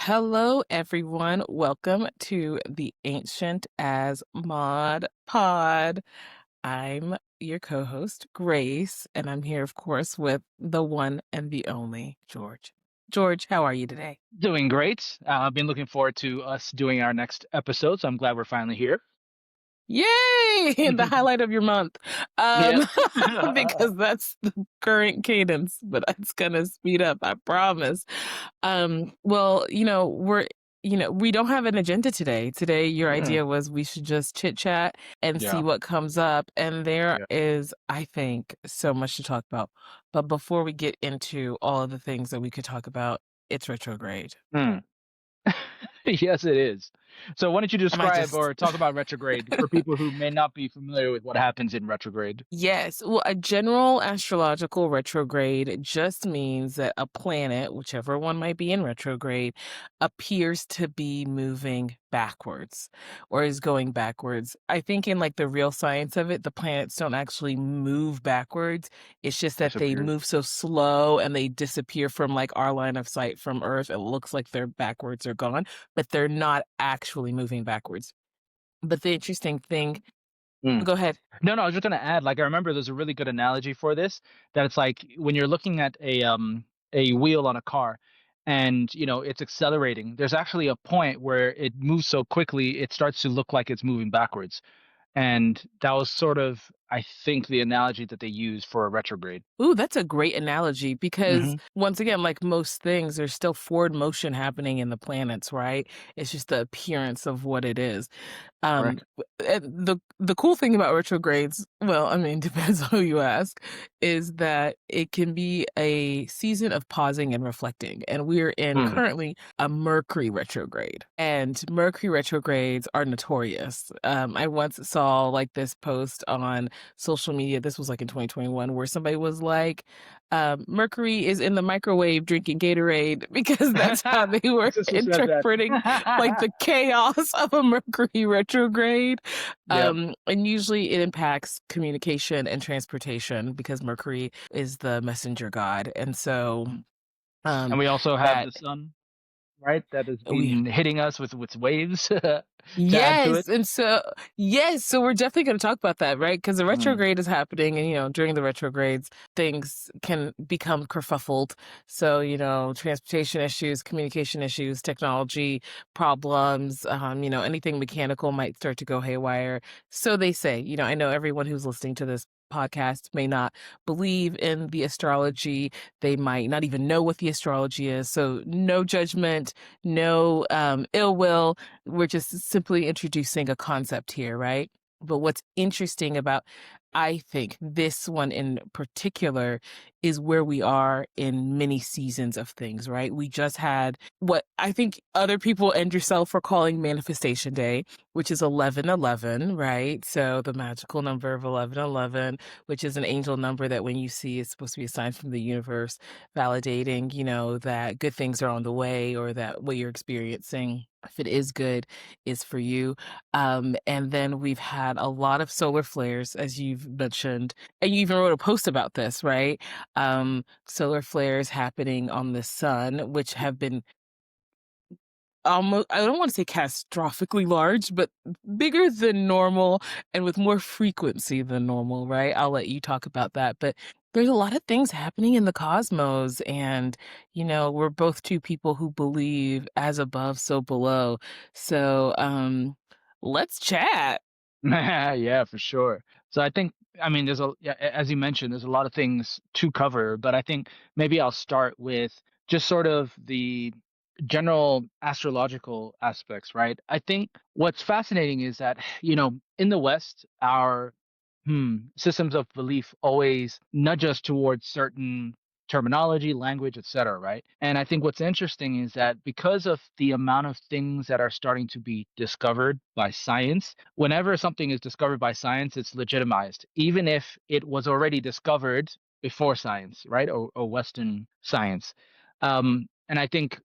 Hello, everyone. Welcome to the Ancient as Mod Pod. I'm your co host, Grace, and I'm here, of course, with the one and the only George. George, how are you today? Doing great. I've been looking forward to us doing our next episode, so I'm glad we're finally here. Yay! The highlight of your month. Yep. Um, because that's the current cadence, but it's gonna speed up, I promise. Well, we don't have an agenda today. Today, your Mm, idea was we should just chit chat and see yeah. what comes up. And there Yeah. is, I think, so much to talk about. But before we get into all of the things that we could talk about, it's retrograde. Mm. Yes, it is. So why don't you Am I describe just or talk about retrograde for people who may not be familiar with what happens in retrograde? Yes. Well, a general astrological retrograde just means that a planet, whichever one might be in retrograde, appears to be moving backwards or is going backwards. I think in like the real science of it, the planets don't actually move backwards. It's just that they Disappears. move so slow and they disappear from like our line of sight from Earth. It looks like they're backwards or gone, but they're not actually moving backwards. But the interesting thing, Mm. go ahead. No, I was just gonna add, like I remember there's a really good analogy for this, that it's like when you're looking at a wheel on a car and it's accelerating, there's actually a point where it moves so quickly it starts to look like it's moving backwards. And that was sort of, I think, the analogy that they use for a retrograde. Ooh, that's a great analogy because Hmm. once again, like most things, there's still forward motion happening in the planets, right? It's just the appearance of what it is. Correct. The cool thing about retrogrades, well, I mean, depends on who you ask, is that it can be a season of pausing and reflecting. And we're in Mm. currently a Mercury retrograde, and Mercury retrogrades are notorious. I once saw like this post on social media. This was like in 2021, where somebody was like, Mercury is in the microwave drinking Gatorade because that's how they My were sister says interpreting like that. the chaos of a Mercury retrograde. Yep. And usually it impacts communication and transportation because Mercury is the messenger god. And so Mhm. And um, we also have that the sun, right? That has we been hitting us with waves to add to it. Yes, and so yes, so we're definitely gonna talk about that, right? Because the Mm. retrograde is happening, and, during the retrogrades, things can become kerfuffled. So, transportation issues, communication issues, technology problems, anything mechanical might start to go haywire. So they say, I know everyone who's listening to this podcast may not believe in the astrology. They might not even know what the astrology is. So no judgment, no ill will. We're just simply introducing a concept here, right? But what's interesting about, I think, this one in particular is where we are in many seasons of things, right? We just had what I think other people and yourself are calling Manifestation Day, which is 1111, right? So the magical number of 1111, which is an angel number that when you see is supposed to be a sign from the universe validating, that good things are on the way or that what you're experiencing, if it is good, is for you. And then we've had a lot of solar flares, as you've mentioned, and you even wrote a post about this, right? Solar flares happening on the sun, which have been almost, I don't want to say catastrophically large, but bigger than normal and with more frequency than normal, right? I'll let you talk about that. But there's a lot of things happening in the cosmos. And, we're both two people who believe as above, so below. So let's chat. Yeah, for sure. So I think, I mean, yeah, as you mentioned, there's a lot of things to cover, but I think maybe I'll start with just sort of the general astrological aspects, right? I think what's fascinating is that, in the West, our systems of belief always nudge us towards certain terminology, language, etc., right? And I think what's interesting is that because of the amount of things that are starting to be discovered by science, whenever something is discovered by science, it's legitimized, even if it was already discovered before science, right? Or Western science. And I think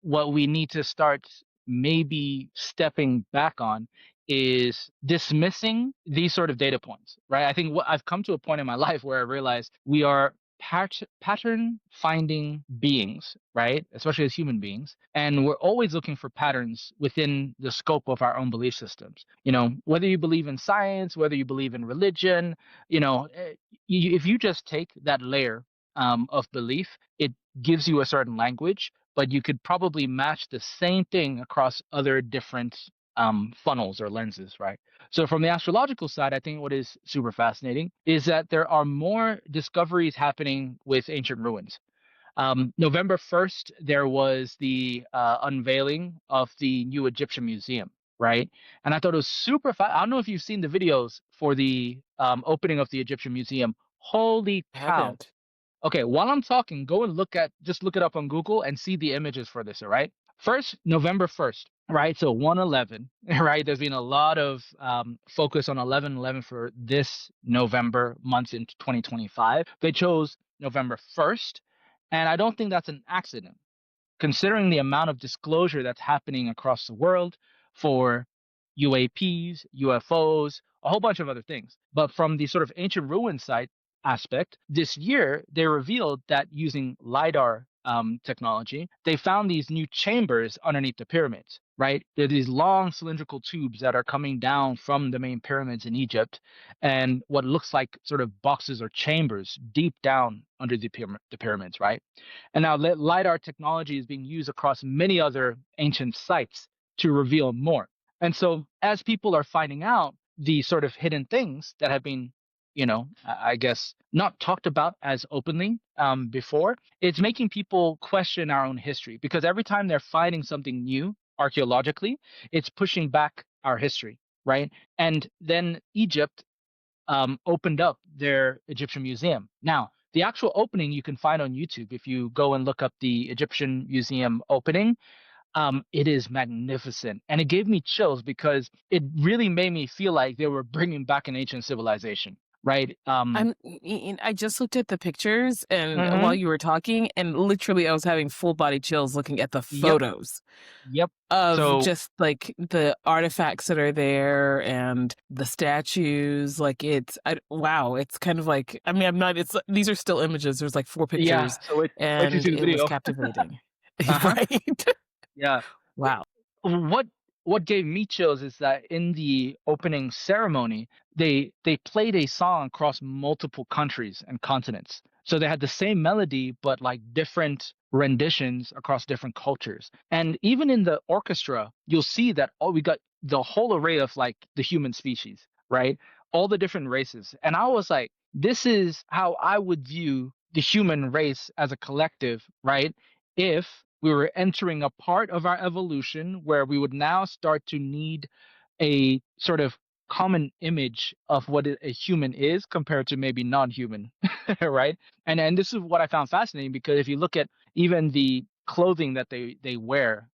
what we need to start maybe stepping back on is dismissing these sort of data points, right? I think what I've come to a point in my life where I realized we are pattern finding beings, right? Especially as human beings. And we're always looking for patterns within the scope of our own belief systems. Whether you believe in science, whether you believe in religion, if you just take that layer of belief, it gives you a certain language, but you could probably match the same thing across other different funnels or lenses, right? So from the astrological side, I think what is super fascinating is that there are more discoveries happening with ancient ruins. November 1st, there was the unveiling of the new Egyptian museum, right? And I thought it was super I don't know if you've seen the videos for the opening of the Egyptian museum. Holy cow. Haven't. Okay, while I'm talking, go and just look it up on Google and see the images for this, all right? First, November 1st, right? So 111, right? There's been a lot of focus on 11/11 for this November months into 2025. They chose November 1st, and I don't think that's an accident considering the amount of disclosure that's happening across the world for UAPs, UFOs, a whole bunch of other things. But from the sort of ancient ruin site aspect, this year they revealed that using LIDAR technology, they found these new chambers underneath the pyramids, right? They're these long cylindrical tubes that are coming down from the main pyramids in Egypt and what looks like sort of boxes or chambers deep down under the pyramids, right? And now LiDAR technology is being used across many other ancient sites to reveal more. And so as people are finding out the sort of hidden things that have been, I guess, not talked about as openly before, it's making people question our own history because every time they're finding something new archaeologically, it's pushing back our history, right? And then Egypt opened up their Egyptian museum. Now, the actual opening you can find on YouTube if you go and look up the Egyptian museum opening. It is magnificent, and it gave me chills because it really made me feel like they were bringing back an ancient civilization, right? I just looked at the pictures and while Mhm. you were talking, and literally I was having full body chills looking at the Yep, photos yep. of So just like the artifacts that are there and the statues. Like wow, it's kind of like, I mean, I'm not, it's, these are still images. There's like four yeah, pictures so wait till you and see the it was video. captivating. Uh-huh. Right? Yeah. Wow. what what gave me chills is that in the opening ceremony they played a song across multiple countries and continents, so they had the same melody but like different renditions across different cultures. And even in the orchestra you'll see that, oh, we got the whole array of like the human species, right? All the different races. And I was like, this is how I would view the human race as a collective, right? If we were entering a part of our evolution where we would now start to need a sort of common image of what a human is compared to maybe non-human, right? And this is what I found fascinating because if you look at even the clothing that they wear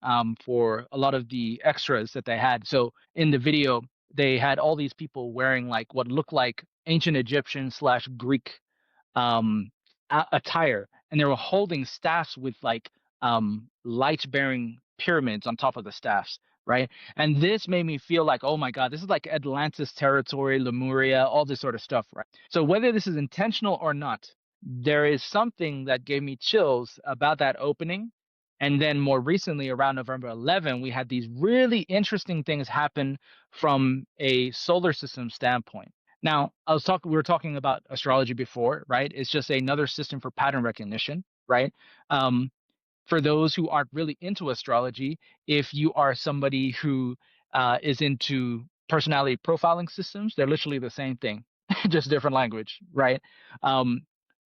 for a lot of the extras that they had. So in the video, they had all these people wearing like what looked like ancient Egyptian slash Greek um, attire, and they were holding staffs with like light bearing pyramids on top of the staffs, right? And this made me feel like, oh my God, this is like Atlantis territory, Lemuria, all this sort of stuff, right? So whether this is intentional or not, there is something that gave me chills about that opening. And then more recently, around November 11, we had these really interesting things happen from a solar system standpoint. Now, we were talking about astrology before, right? It's just another system for pattern recognition, right? Um, for those who aren't really into astrology, if you are somebody who is into personality profiling systems, they're literally the same thing, just different language, right? Um,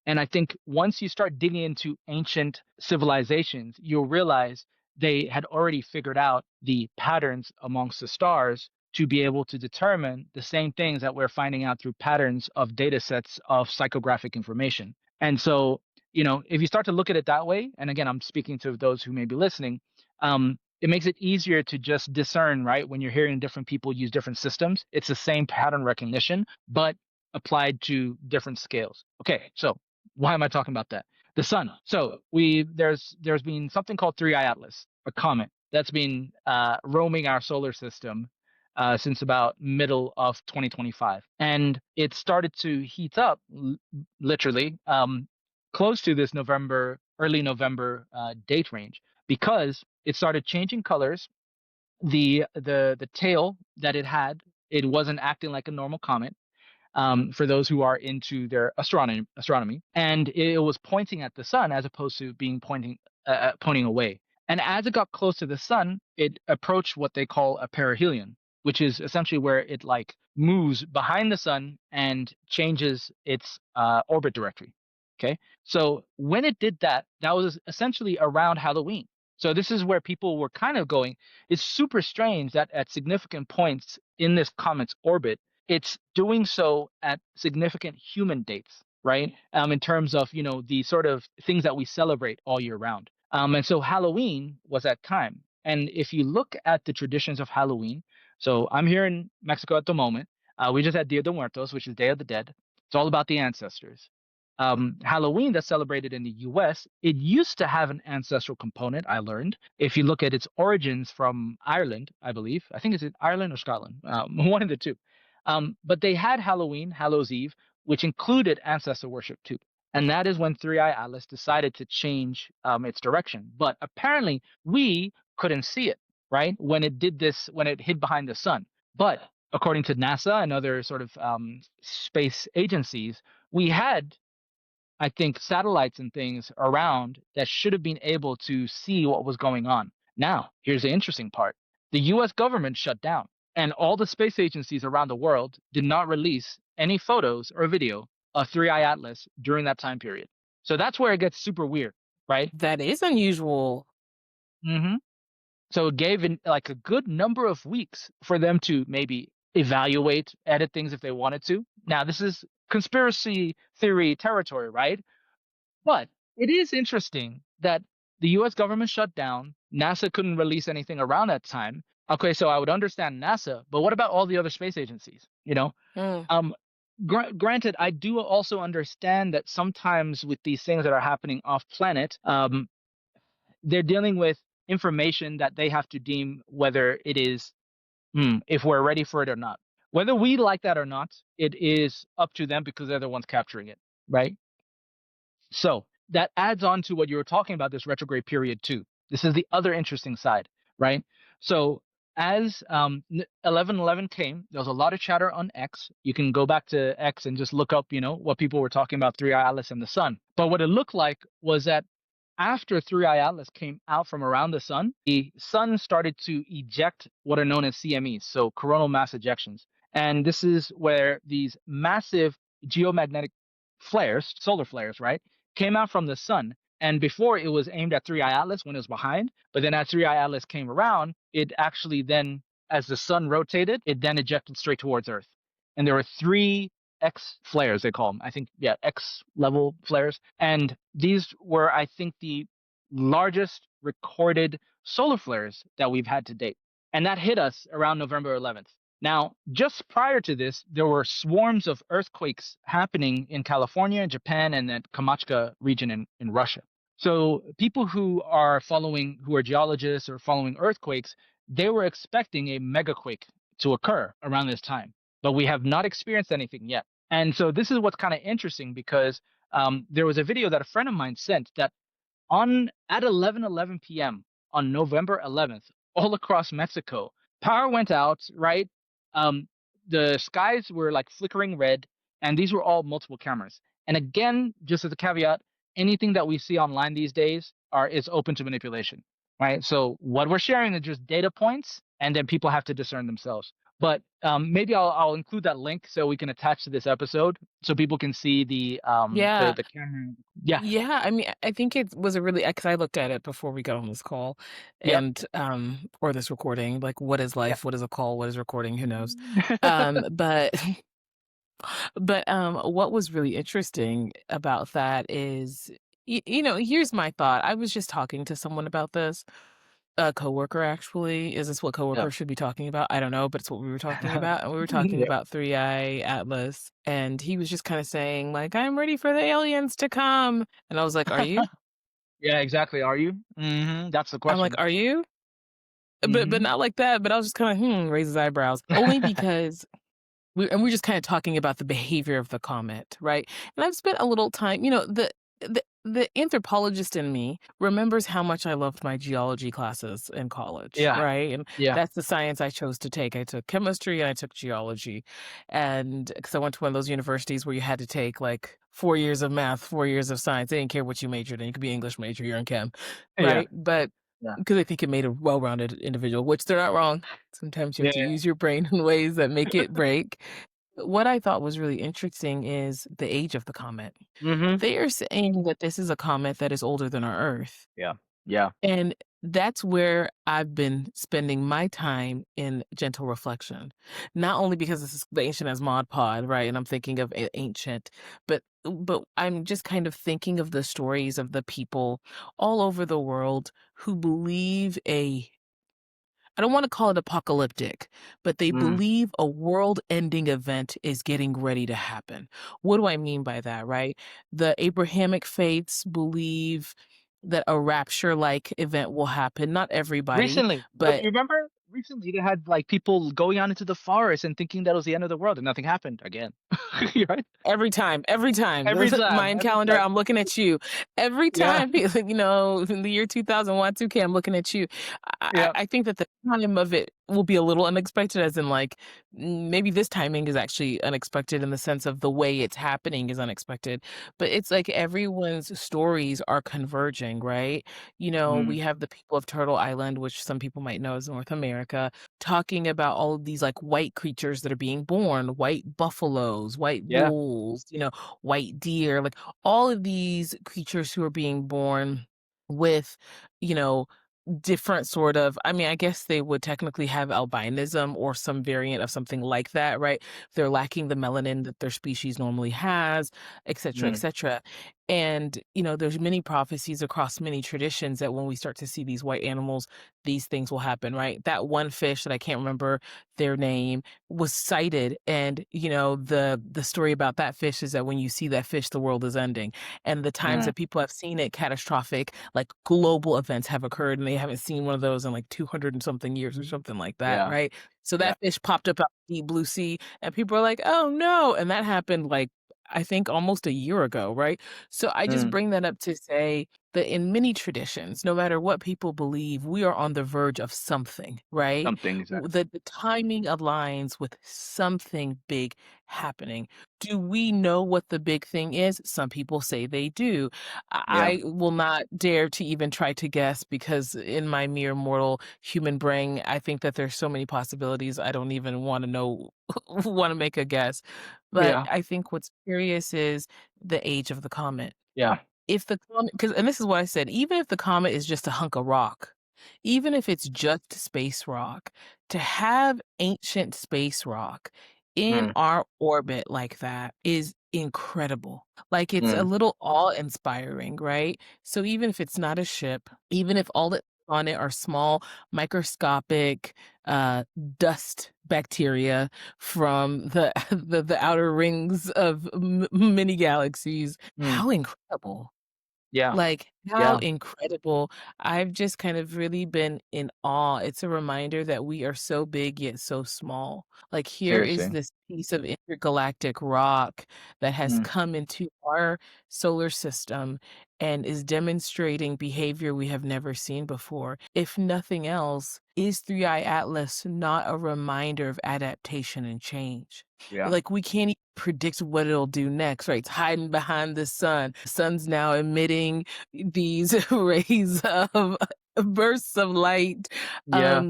and I think once you start digging into ancient civilizations, you'll realize they had already figured out the patterns amongst the stars to be able to determine the same things that we're finding out through patterns of data sets of psychographic information. And so, if you start to look at it that way, and again, I'm speaking to those who may be listening, it makes it easier to just discern, right? When you're hearing different people use different systems, it's the same pattern recognition, but applied to different scales. Okay, so why am I talking about that? The sun. So there's been something called Three Eye Atlas, a comet that's been roaming our solar system since about middle of 2025, and it started to heat up literally close to this November, early November date range because it started changing colors. The tail that it had, it wasn't acting like a normal comet. For those who are into their astronomy, and it was pointing at the sun as opposed to being pointing away. And as it got close to the sun, it approached what they call a perihelion, which is essentially where it like moves behind the sun and changes its orbit directory. Okay, so when it did that, that was essentially around Halloween. So this is where people were kind of going. It's super strange that at significant points in this comet's orbit it's doing so at significant human dates, right? In terms of the sort of things that we celebrate all year round. And so Halloween was that time. And if you look at the traditions of Halloween, so I'm here in Mexico at the moment. We just had Dia de Muertos, which is Day of the Dead. It's all about the ancestors. Halloween that's celebrated in the US, it used to have an ancestral component, I learned. If you look at its origins from Ireland, I believe, I think it's in Ireland or Scotland, one of the two. But they had Halloween, Hallows Eve, which included ancestor worship too. And that is when Three Eye Atlas decided to change its direction. But apparently, we couldn't see it, right? When it did this, when it hid behind the sun. But according to NASA and other sort of space agencies, we had I think satellites and things around that should have been able to see what was going on. Now, here's the interesting part. The US government shut down, and all the space agencies around the world did not release any photos or video of Three Eye Atlas during that time period. So that's where it gets super weird, right? That is unusual. hmm So it gave like a good number of weeks for them to maybe evaluate, edit things if they wanted to. Now, this is conspiracy theory territory, right? But it is interesting that the US government shut down. NASA couldn't release anything around that time. Okay, so I would understand NASA, but what about all the other space agencies? Mm. Um, granted, I do also understand that sometimes with these things that are happening off planet, they're dealing with information that they have to deem whether it is, if we're ready for it or not. Whether we like that or not, it is up to them because they're the ones capturing it, right? So that adds on to what you were talking about, this retrograde period too. This is the other interesting side, right? So as 11/11 came, there was a lot of chatter on X. You can go back to X and just look up, what people were talking about, Three Eye Atlas and the sun. But what it looked like was that after Three Eye Atlas came out from around the sun started to eject what are known as CMEs, so coronal mass ejections. And this is where these massive geomagnetic flares, solar flares, right, came out from the sun. And before it was aimed at Three Eye Atlas when it was behind, but then as Three Eye Atlas came around, it actually then, as the sun rotated, it then ejected straight towards Earth. And there were three X flares, they call them. I think, yeah, X level flares. And these were, I think, the largest recorded solar flares that we've had to date. And that hit us around November 11th. Now, just prior to this, there were swarms of earthquakes happening in California, Japan, and that Kamchatka region in Russia. So people who are geologists or following earthquakes, they were expecting a megaquake to occur around this time, but we have not experienced anything yet. And so this is what's kind of interesting because there was a video that a friend of mine sent that on at 11:11 p.m. on November 11th, all across Mexico, power went out, right? Um, the skies were like flickering red, and these were all multiple cameras. And again, just as a caveat, anything that we see online these days is open to manipulation, right? So what we're sharing is just data points, and then people have to discern themselves. But maybe I'll include that link so we can attach to this episode so people can see Yeah. the camera. Yeah. Yeah, I mean, I think it was a really because I looked at it before we got on this call Yep. and or this recording, like what is Yep. life, what is a call, what is recording, who knows. But but what was really interesting about that is here's my thought. I was just talking to someone about this. A coworker actually. Is this what Yeah. coworkers should be talking about? I don't know, but it's what we were talking about. And we were talking Yep. about Three Eye Atlas. And he was just kind of saying, like, I'm ready for the aliens to come. And I was like, Are you? Yeah, exactly. Are you? That's the I'm like, question. Are you? But hmm not like that. But I was just kind of raise his eyebrows. Only because we're just kind of talking about the behavior of the comet, right? And I've spent a little time, the anthropologist in me remembers how much I loved my geology classes in college, Yeah. right? And Yeah. that's the science I chose to take. I took chemistry and I took geology. And because I went to one of those universities where you had to take like 4 years of math, 4 years of science. They didn't care what you majored in. You could be English major, you're in chem, Yeah. right? But Yeah. because I think it made a well-rounded individual, which they're not wrong. Sometimes you have Yeah. to Yeah. use your brain in ways that make it break. What I thought was really interesting is the age of the comet. Mhm. They are saying that this is a comet that is older than our Earth, Yeah. Yeah. and that's where I've been spending my time in gentle reflection. Not only because this is the ancient as Mod Pod, right, and I'm thinking of ancient, but I'm just kind of thinking of the stories of the people all over the world who believe a I don't wanna call it apocalyptic, but they Mm. believe a world-ending event is getting ready to happen. What do I mean by that, right? The Abrahamic faiths believe that a rapture-like event will happen. Not everybody, Recently, but you remember recently they had like people going out into the forest and thinking that was the end of the world and nothing happened again. Right? every time. Every time, Mayan every calendar, time. I'm looking at you. Every Yeah. time, in the year 2001, 2K, I'm looking at you. Yeah. I think that the time of it will be a little unexpected, as in, like, maybe this timing is actually unexpected in the sense of the way it's happening is unexpected, but it's like everyone's stories are converging, right? Mm. We have the people of Turtle Island, which some people might know as North America, talking about all of these, like, white creatures that are being born, white buffaloes, white Yeah. bulls, white deer, like, all of these creatures who are being born with, you know, different sort of I mean, I guess they would technically have albinism or some variant of something like that, right? They're lacking the melanin that their species normally has, et cetera, et Mm. cetera. And, there's many prophecies across many traditions that when we start to see these white animals, these things will happen, right? That one fish that I can't remember their name was sighted, and, the story about that fish is that when you see that fish, the world is ending. And the times Mm. that people have seen it, catastrophic, like, global events have occurred, and they haven't seen one of those in, like, 200 and something years or something like that, Yeah. right? So Yeah. that fish popped up out of the deep blue sea, and people are like, "Oh, no," and that happened, like, I think almost a year ago, right? So I just Mm. bring that up to say that in many traditions, no matter what people believe, we are on the verge of something, right? Something exactly. The timing aligns with something big happening. Do we know what the big thing is? Some people say they do. Yeah. I will not dare to even try to guess because in my mere mortal human brain, I think that there's so many possibilities. I don't even want to know, want to make a guess. But Yeah. I think what's curious is the age of the comet. Yeah. If the comet, because, and this is what I said, even if the comet is just a hunk of rock, even if it's just space rock, to have ancient space rock in Mm. our orbit like that is incredible. Like, it's a Mm. little awe-inspiring, right? So even if it's not a ship, even if all that on it are small microscopic, uh, dust bacteria from the the outer rings of many galaxies, Mm. how incredible. Yeah. Like, how Yeah. incredible. I've just kind of really been in awe. It's a reminder that we are so big yet so small. Like, here is Seriously. this piece of intergalactic rock that has Mm. come into our solar system and is demonstrating behavior we have never seen before. If nothing else, is Three Eye Atlas not a reminder of adaptation and change? Yeah. Like, we can't even predict what it'll do next, right? It's hiding behind the sun. The sun's now emitting these rays of bursts of light. Yeah.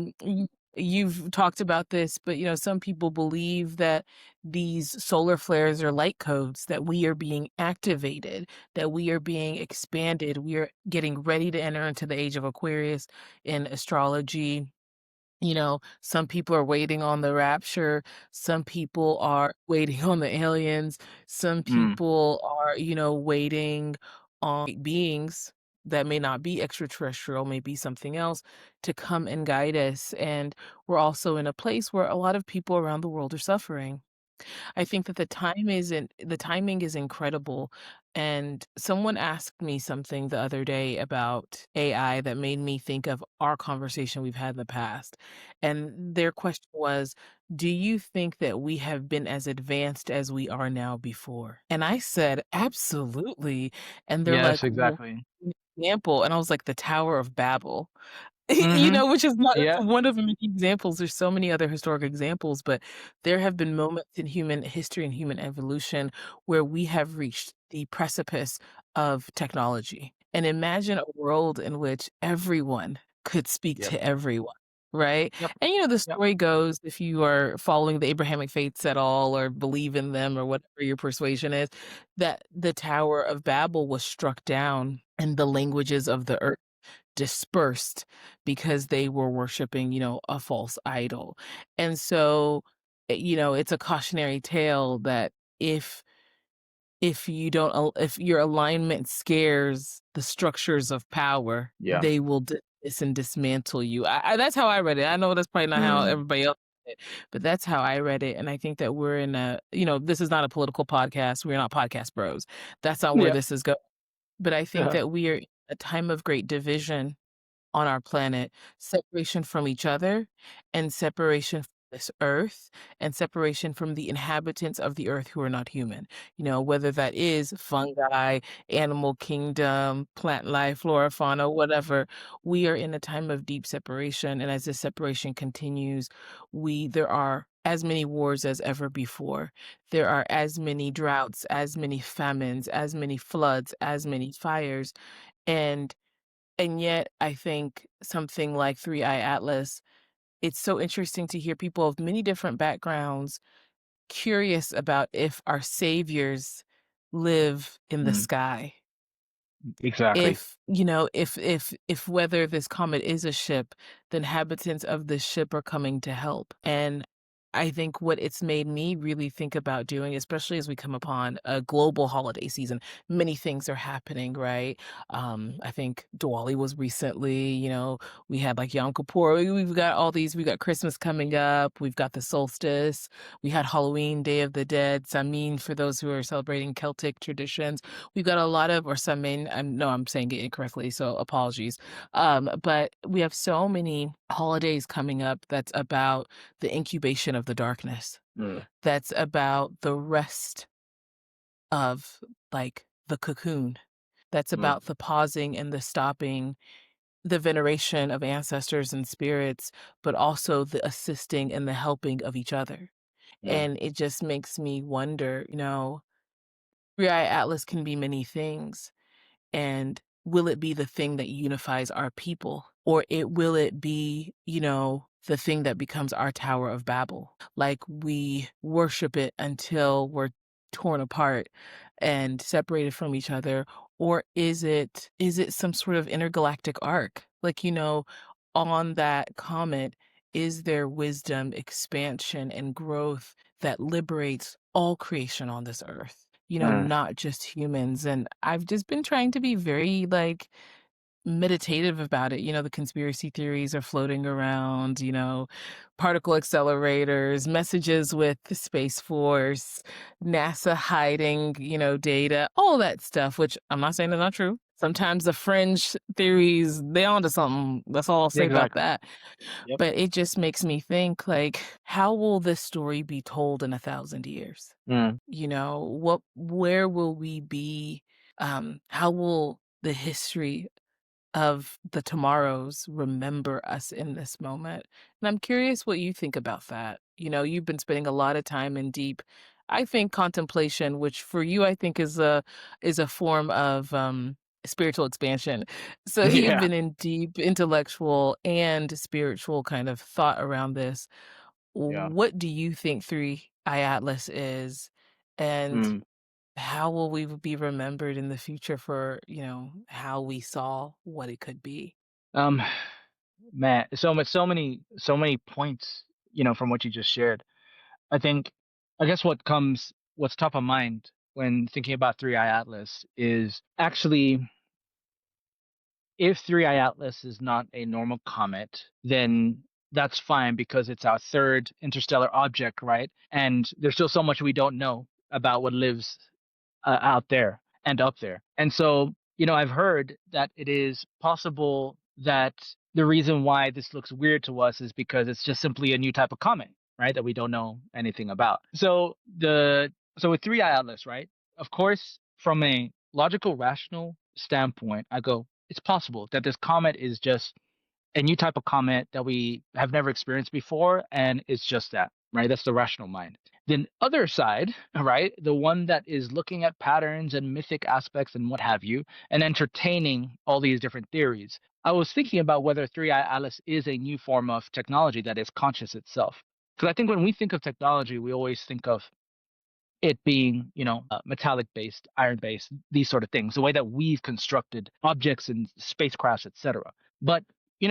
You've talked about this, but some people believe that these solar flares are light codes, that we are being activated, that we are being expanded. We are getting ready to enter into the age of Aquarius in astrology. Some people are waiting on the rapture. Some people are waiting on the aliens. Some Mm. people are, waiting on beings that may not be extraterrestrial, may be something else to come and guide us. And we're also in a place where a lot of people around the world are suffering. I think that the timing is incredible, and someone asked me something the other day about AI that made me think of our conversation we've had in the past, and their question was, "Do you think that we have been as advanced as we are now before?" And I said, "Absolutely," and they're like, Yes, "Well, exactly. an example?" And I was like, "The Tower of Babel." You Mhm. know, which is not Yeah. one of many examples, there's so many other historic examples, but there have been moments in human history and human evolution where we have reached the precipice of technology. And imagine a world in which everyone could speak Yep. to everyone, right? Yep. And, the Yep. story goes, if you are following the Abrahamic faiths at all or believe in them or whatever your persuasion is, that the Tower of Babel was struck down and the languages of the earth dispersed because they were worshiping, a false idol. And so, it's a cautionary tale that if if your alignment scares the structures of power, Yeah. they will dismiss and dismantle you. That's how I read it. I know that's probably not how Mm. everybody else read it, but that's how I read it. And I think that we're in this is not a political podcast. We're not podcast bros. That's not where Yep. this is going. But I think Uh-huh. that we are in a time of great division on our planet, separation from each other and separation from this earth and separation from the inhabitants of the earth who are not human. Whether that is fungi, animal kingdom, plant life, flora, fauna, whatever, we are in a time of deep separation. And as this separation continues, there are as many wars as ever before. There are as many droughts, as many famines, as many floods, as many fires. And yet, I think something like Three Eye Atlas, it's so interesting to hear people of many different backgrounds curious about if our saviors live in the Mm. sky. Exactly. If whether this comet is a ship, the inhabitants of the ship are coming to help. And I think what it's made me really think about doing, especially as we come upon a global holiday season, many things are happening, right? I think Diwali was recently, we had like Yom Kippur. We've got we got Christmas coming up, we've got the solstice, we had Halloween, Day of the Dead, Samhain for those who are celebrating Celtic traditions. We've got a lot of or Samhain, no, I'm saying it incorrectly, so apologies. But we have so many holidays coming up that's about the incubation of the darkness. Mm. That's about the rest of, like, the cocoon. That's Mm. about the pausing and the stopping, the veneration of ancestors and spirits, but also the assisting and the helping of each other. Mm. And it just makes me wonder, Three Eye Atlas can be many things. And will it be the thing that unifies our people? Or will it be, the thing that becomes our Tower of Babel? Like we worship it until we're torn apart and separated from each other? Or is it some sort of intergalactic arc? Like, on that comet, is there wisdom, expansion, and growth that liberates all creation on this earth? Mm. Not just humans. And I've just been trying to be very like meditative about it. The conspiracy theories are floating around, particle accelerators, messages with the Space Force, NASA hiding, data, all that stuff, which I'm not saying they're not true. Sometimes the fringe theories, they onto something. That's all I'll say about Exactly. that. Yep. But it just makes me think like, how will this story be told in 1,000 years? Mm. Where will we be? How will the history of the tomorrows remember us in this moment? And I'm curious what you think about that. You've been spending a lot of time in deep, I think, contemplation, which for you, I think is a form of spiritual expansion. So you've Yeah. been in deep intellectual and spiritual kind of thought around this. Yeah. What do you think Three Eye Atlas is? And Mm. how will we be remembered in the future for, how we saw what it could be? Um, Man, so many points, from what you just shared. I think, I guess what's top of mind when thinking about Three Eye Atlas is actually, if Three Eye Atlas is not a normal comet, then that's fine because it's our third interstellar object, right? And there's still so much we don't know about what lives out there and up there. And so, I've heard that it is possible that the reason why this looks weird to us is because it's just simply a new type of comet, right? That we don't know anything about. So with Three Eye Atlas, right? Of course, from a logical, rational standpoint, I go, it's possible that this comet is just a new type of comet that we have never experienced before, and it's just that, right? That's the rational mind. The other side, right, the one that is looking at patterns and mythic aspects and what have you, and entertaining all these different theories. I was thinking about whether Three Eye Atlas is a new form of technology that is conscious itself. Because I think when we think of technology, we always think of it being, metallic based, iron based, these sort of things, the way that we've constructed objects and spacecrafts, etc. But,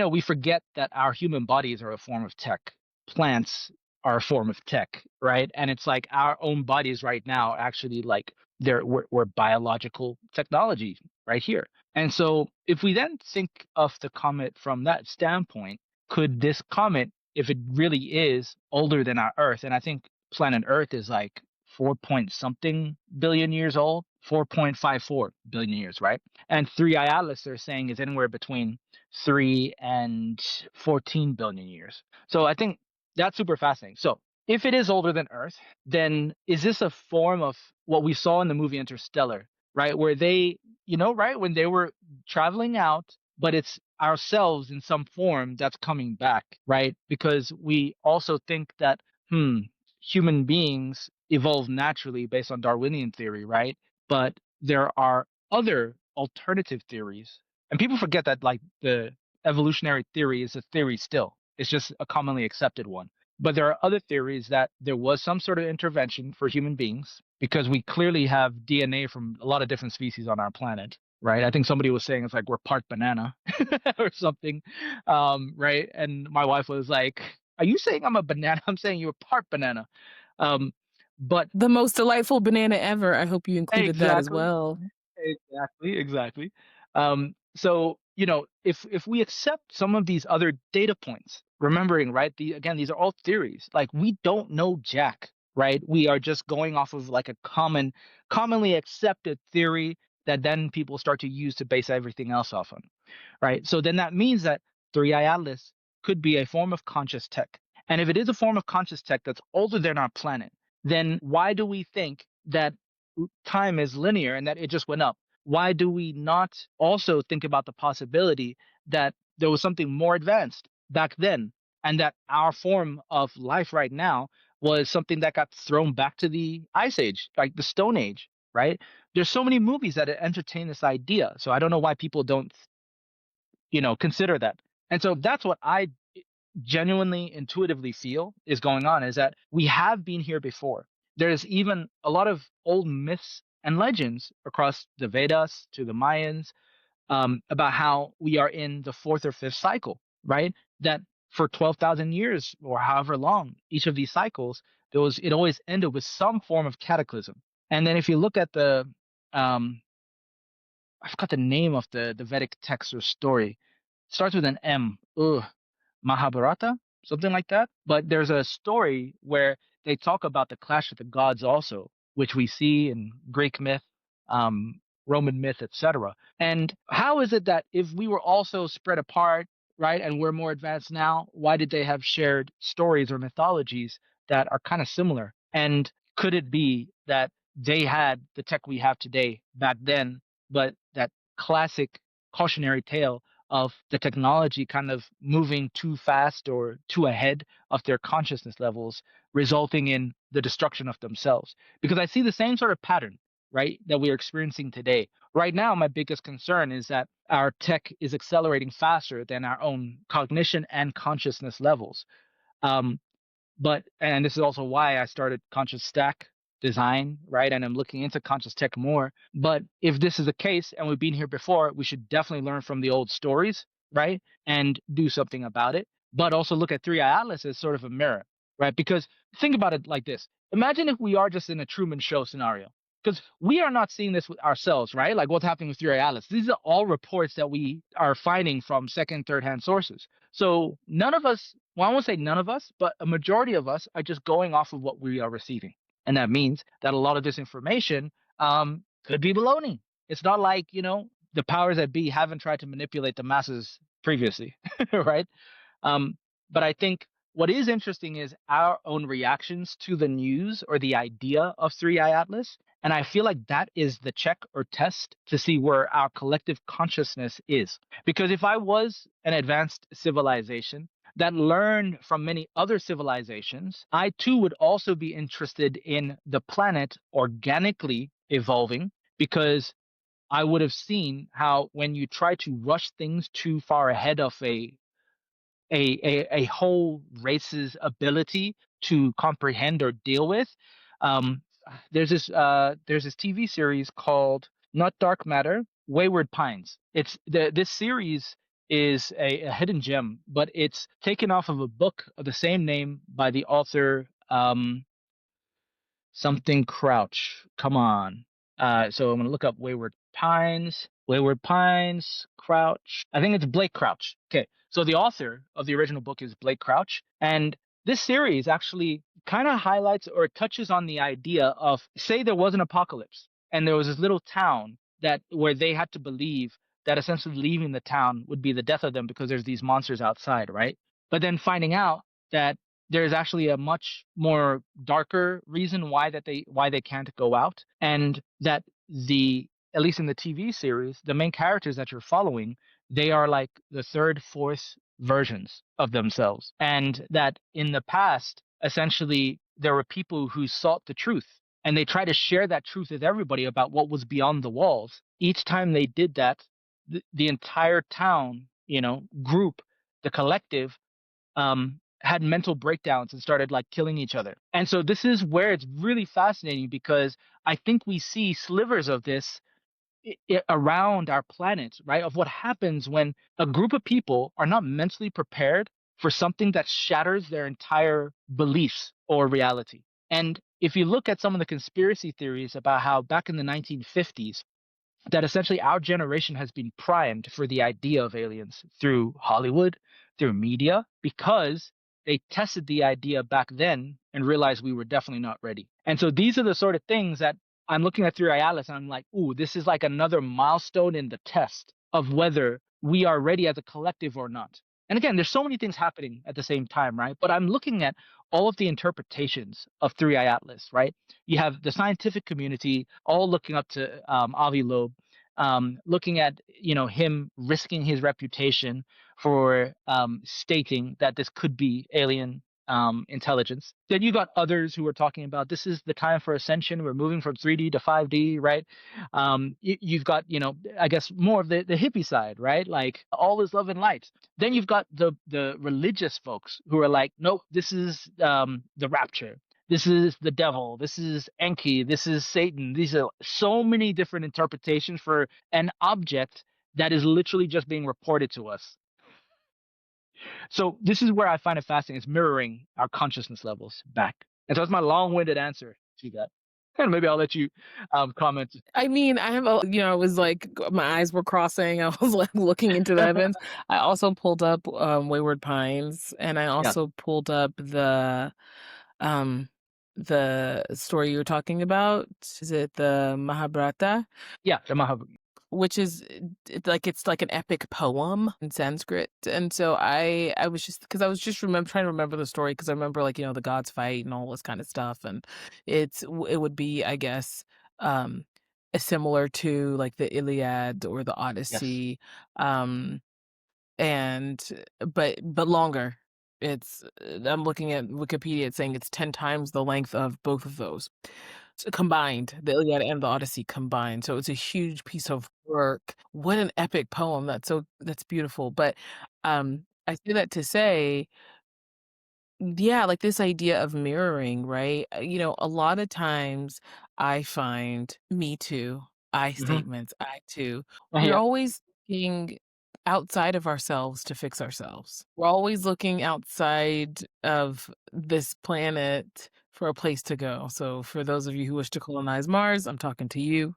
we forget that our human bodies are a form of tech. Plants are a form of tech, right? And it's like our own bodies right now actually like we're biological technology right here. And so if we then think of the comet from that standpoint, could this comet, if it really is older than our Earth, and I think planet Earth is like 4 point something billion years old, 4.54 billion years, right? And Three Eye Atlas, they're saying, is anywhere between 3 and 14 billion years. So I think that's super fascinating. So if it is older than Earth, then is this a form of what we saw in the movie Interstellar, right? Where they, right, when they were traveling out, but it's ourselves in some form that's coming back, right? Because we also think that, human beings evolve naturally based on Darwinian theory, right? But there are other alternative theories. And people forget that like the evolutionary theory is a theory still. It's just a commonly accepted one. But there are other theories that there was some sort of intervention for human beings because we clearly have DNA from a lot of different species on our planet, right? I think somebody was saying it's like we're part banana or something, right? And my wife was like, "Are you saying I'm a banana? I'm saying you're part banana." Um, but The most delightful banana ever. I hope you included that as exactly, well. exactly. So if we accept some of these other data points, remembering, right? Again, these are all theories. Like we don't know jack, right? We are just going off of like a commonly accepted theory that then people start to use to base everything else off on, right? So then that means that Three Eye Atlas could be a form of conscious tech. And if it is a form of conscious tech that's older than our planet, then why do we think that time is linear and that it just went up? Why do we not also think about the possibility that there was something more advanced back then and that our form of life right now was something that got thrown back to the ice age, like the Stone Age, right? There's so many movies that entertain this idea. So I don't know why people don't, consider that. And so that's what I genuinely intuitively feel is going on is that we have been here before. There's even a lot of old myths and legends across the Vedas to the Mayans about how we are in the fourth or fifth cycle, right? That for 12,000 years or however long each of these cycles, it always ended with some form of cataclysm. And then if you look at um, I forgot the name of the Vedic text or story. It starts with an M. Ugh, Mahabharata, something like that. But there's a story where they talk about the clash of the gods also, which we see in Greek myth, um, Roman myth, etc. And how is it that if we were also spread apart, right, and we're more advanced now, why did they have shared stories or mythologies that are kind of similar? And could it be that they had the tech we have today back then, but that classic cautionary tale of the technology kind of moving too fast or too ahead of their consciousness levels, resulting in the destruction of themselves? Because I see the same sort of pattern, right, that we are experiencing today. Right now, my biggest concern is that our tech is accelerating faster than our own cognition and consciousness levels. Um, and this is also why I started conscious stack design, right? And I'm looking into conscious tech more. But if this is the case and we've been here before, we should definitely learn from the old stories, right? And do something about it. But also look at Three Eye Atlas as sort of a mirror, right? Because think about it like this. Imagine if we are just in a Truman Show scenario. because we are not seeing this with ourselves, right? Like what's happening with Three Atlas. These are all reports that we are finding from second, third hand sources. So none of us, well, I won't say none of us, but a majority of us are just going off of what we are receiving. And that means that a lot of this information could be baloney. It's not like, the powers that be haven't tried to manipulate the masses previously, right? Um, but I think what is interesting is our own reactions to the news or the idea of Three Eye Atlas. And I feel like that is the check or test to see where our collective consciousness is. Because if I was an advanced civilization that learned from many other civilizations, I too would also be interested in the planet organically evolving because I would have seen how when you try to rush things too far ahead of a whole race's ability to comprehend or deal with. Um, there's this TV series called Not Dark Matter, Wayward Pines. This series is a hidden gem, but it's taken off of a book of the same name by the author something Crouch. Come on. So I'm gonna look up Wayward Pines. Wayward Pines, Crouch. I think it's Blake Crouch. Okay. So the author of the original book is Blake Crouch, and this series actually kind of highlights or touches on the idea of, say there was an apocalypse and there was this little town that where they had to believe that essentially leaving the town would be the death of them because there's these monsters outside, right? But then finding out that there's actually a much more darker reason why they can't go out, and that the at least in the TV series, the main characters that you're following, they are like the third, fourth versions of themselves, and that in the past, essentially, there were people who sought the truth. And they try to share that truth with everybody about what was beyond the walls. Each time they did that, the entire town, group, the collective, had mental breakdowns and started like killing each other. And so this is where it's really fascinating because I think we see slivers of this around our planet, right? Of what happens when a group of people are not mentally prepared for something that shatters their entire beliefs or reality. And if you look at some of the conspiracy theories about how back in the 1950s, that essentially our generation has been primed for the idea of aliens through Hollywood, through media, because they tested the idea back then and realized we were definitely not ready. And so these are the sort of things that I'm looking at through Ayalis and I'm like, ooh, this is like another milestone in the test of whether we are ready as a collective or not. And again, there's so many things happening at the same time, right? But I'm looking at all of the interpretations of Three Eye Atlas, right? You have the scientific community all looking up to Avi Loeb, looking at him risking his reputation for stating that this could be alien intelligence. Then you got others who are talking about this is the time for ascension. We're moving from 3D to 5D, right? You've got I guess more of the hippie side, right? Like all is love and light. Then you've got the religious folks who are like, nope, this is the rapture. This is the devil. This is Enki. This is Satan. These are so many different interpretations for an object that is literally just being reported to us. So this is where I find it fascinating. It's mirroring our consciousness levels back. And so that's my long-winded answer to that. And maybe I'll let you comment. I mean, I have it was like my eyes were crossing. I was like looking into the heavens. I also pulled up Wayward Pines, and I Yeah, also pulled up um the story you were talking about. Is it the Mahabharata? yeah, the Which is it's like an epic poem in Sanskrit. And so I was just because I was just trying to remember the story because I remember like the gods fight and all this kind of stuff, and it would be, I guess, um similar to like the Iliad or the yes. Odyssey, um and but longer. It's I'm looking at Wikipedia, it's saying it's 10 times the length of both of those. So combined, the Iliad and the Odyssey combined, so it's a huge piece of work. What an epic poem, that's beautiful, but, I say that to say, yeah, like this idea of mirroring, right? A lot of times I find me too, I Hmm. statements, I too. We're Yeah. always looking outside of ourselves to fix ourselves. We're always looking outside of this planet for a place to go. So for those of you who wish to colonize Mars, I'm talking to you.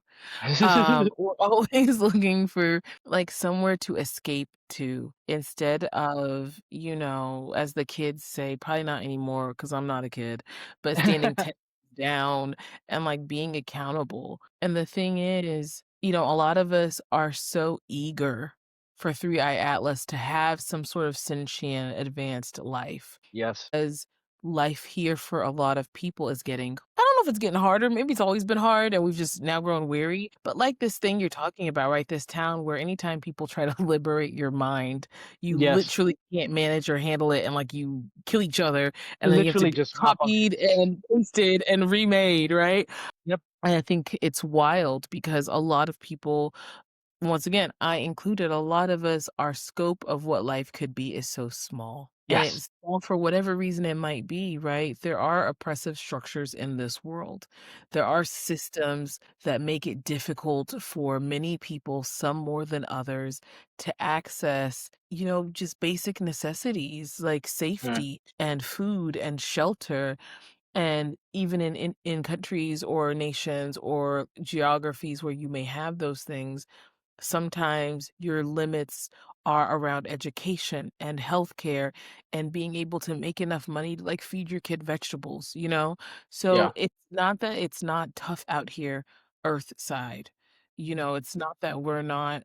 We're always looking for, like, somewhere to escape to instead of, as the kids say, probably not anymore because 'cause I'm not a kid, but standing 10 down and, like, being accountable. And the thing is, a lot of us are so eager for Three Eye Atlas to have some sort of sentient advanced life Yes. as life here for a lot of people is getting, I don't know if it's getting harder, maybe it's always been hard and we've just now grown weary, but like this thing you're talking about, right? This town where anytime people try to liberate your mind, you Yes. literally can't manage or handle it and like you kill each other and then you have to Literally be just hop on. copied and pasted and remade, right? Yep. And I think it's wild because a lot of people, once again, I included, a lot of us, our scope of what life could be is so small. And Yes. it's small for whatever reason it might be, right? There are oppressive structures in this world. There are systems that make it difficult for many people, some more than others, to access, just basic necessities like Mm. safety and food and shelter. And even in countries or nations or geographies where you may have those things, sometimes your limits are around education and healthcare and being able to make enough money to like feed your kid vegetables. So Yeah. it's not that it's not tough out here, earth side. It's not that we're not